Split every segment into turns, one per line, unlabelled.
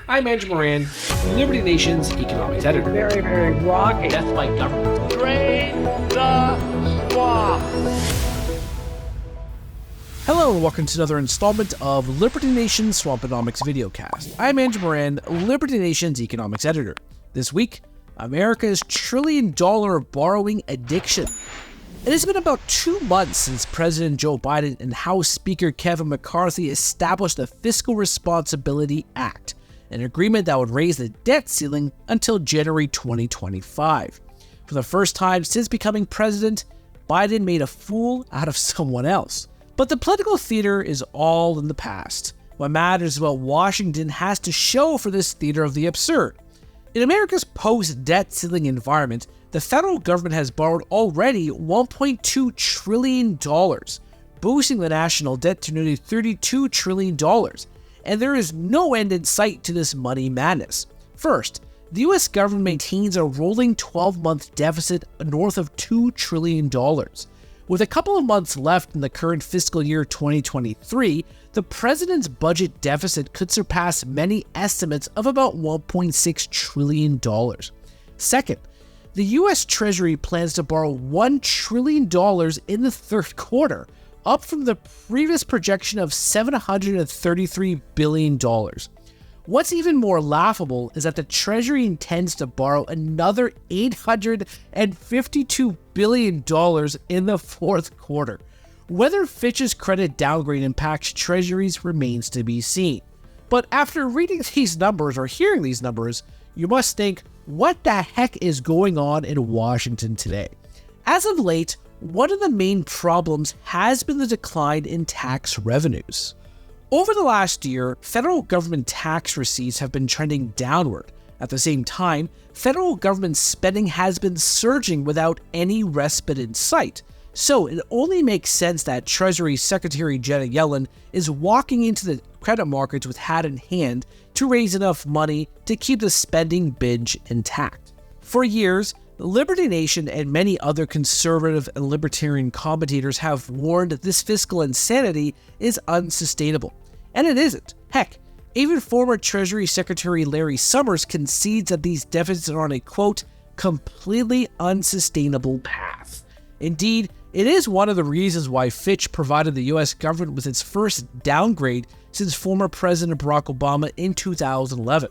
I'm Andrew Moran, Liberty Nation's economics editor.
Very, very rocky.
Death by government.
Drain the swamp.
Hello and welcome to another installment of Liberty Nation's Swamponomics videocast. I'm Andrew Moran, Liberty Nation's economics editor. This week, America's trillion-dollar borrowing addiction. It has been about 2 months since President Joe Biden and House Speaker Kevin McCarthy established the Fiscal Responsibility Act, an agreement that would raise the debt ceiling until January 2025. For the first time since becoming president, Biden made a fool out of someone else. But the political theater is all in the past. What matters is what Washington has to show for this theater of the absurd. In America's post-debt ceiling environment, the federal government has borrowed already $1.2 trillion, boosting the national debt to nearly $32 trillion. And there is no end in sight to this money madness. First, the US government maintains a rolling 12-month deficit north of $2 trillion. With a couple of months left in the current fiscal year 2023, the president's budget deficit could surpass many estimates of about $1.6 trillion. Second, the US Treasury plans to borrow $1 trillion in the third quarter, up from the previous projection of $733 billion. What's even more laughable is that the Treasury intends to borrow another $852 billion in the fourth quarter. Whether Fitch's credit downgrade impacts Treasuries remains to be seen. But after reading these numbers or hearing these numbers, you must think, what the heck is going on in Washington today? As of late, one of the main problems has been the decline in tax revenues. Over the last year, federal government tax receipts have been trending downward. At the same time, federal government spending has been surging without any respite in sight. So it only makes sense that Treasury Secretary Janet Yellen is walking into the credit markets with hat in hand to raise enough money to keep the spending binge intact. For years, the Liberty Nation and many other conservative and libertarian commentators have warned that this fiscal insanity is unsustainable. And it isn't. Heck, even former Treasury Secretary Larry Summers concedes that these deficits are on a, quote, completely unsustainable path. Indeed, it is one of the reasons why Fitch provided the US government with its first downgrade since former President Barack Obama in 2011.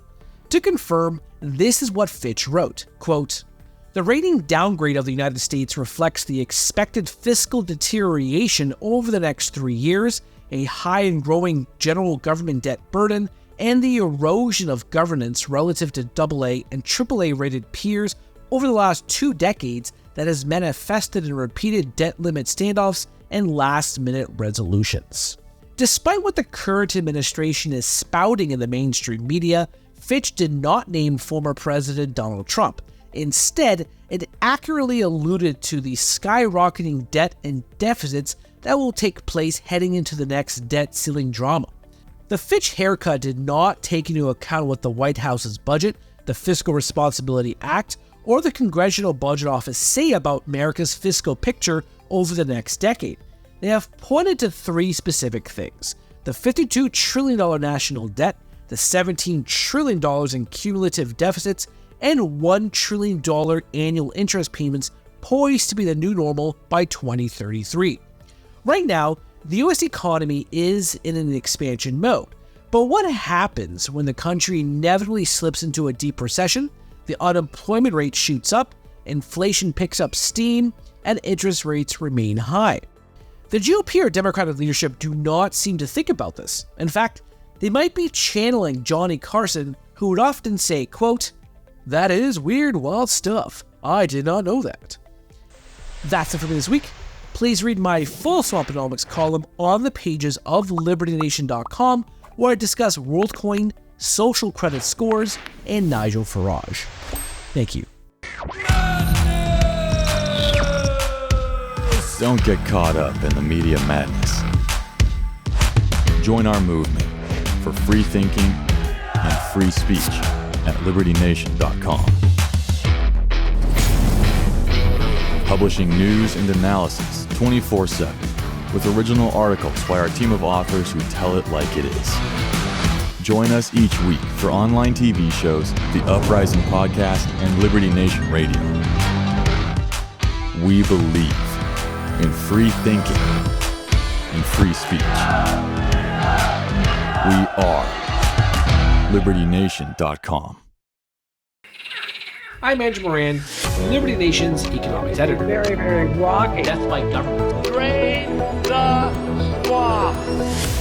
To confirm, this is what Fitch wrote, quote, "The rating downgrade of the United States reflects the expected fiscal deterioration over the next 3 years, a high and growing general government debt burden, and the erosion of governance relative to AA and AAA rated peers over the last 2 decades that has manifested in repeated debt limit standoffs and last-minute resolutions." Despite what the current administration is spouting in the mainstream media, Fitch did not name former President Donald Trump. Instead, it accurately alluded to the skyrocketing debt and deficits that will take place heading into the next debt ceiling drama. The Fitch haircut did not take into account what the White House's budget, the Fiscal Responsibility Act, or the Congressional Budget Office say about America's fiscal picture over the next decade. They have pointed to 3 specific things: the $52 trillion national debt, the $17 trillion in cumulative deficits, and $1 trillion annual interest payments poised to be the new normal by 2033. Right now, the US economy is in an expansion mode. But what happens when the country inevitably slips into a deep recession, the unemployment rate shoots up, inflation picks up steam, and interest rates remain high? The GOP or Democratic leadership do not seem to think about this. In fact, they might be channeling Johnny Carson, who would often say, quote, "That is weird, wild stuff. I did not know that." That's it for me this week. Please read my full Swamponomics column on the pages of LibertyNation.com, where I discuss WorldCoin, social credit scores, and Nigel Farage. Thank you.
Don't get caught up in the media madness. Join our movement for free thinking and free speech at LibertyNation.com. Publishing news and analysis 24/7 with original articles by our team of authors who tell it like it is. Join us each week for online TV shows, The Uprising Podcast, and Liberty Nation Radio. We believe in free thinking and free speech. We are LibertyNation.com.
I'm Andrew Moran, Liberty Nation's economics editor.
Very, very rocky.
Death by government.
Drain the swamp.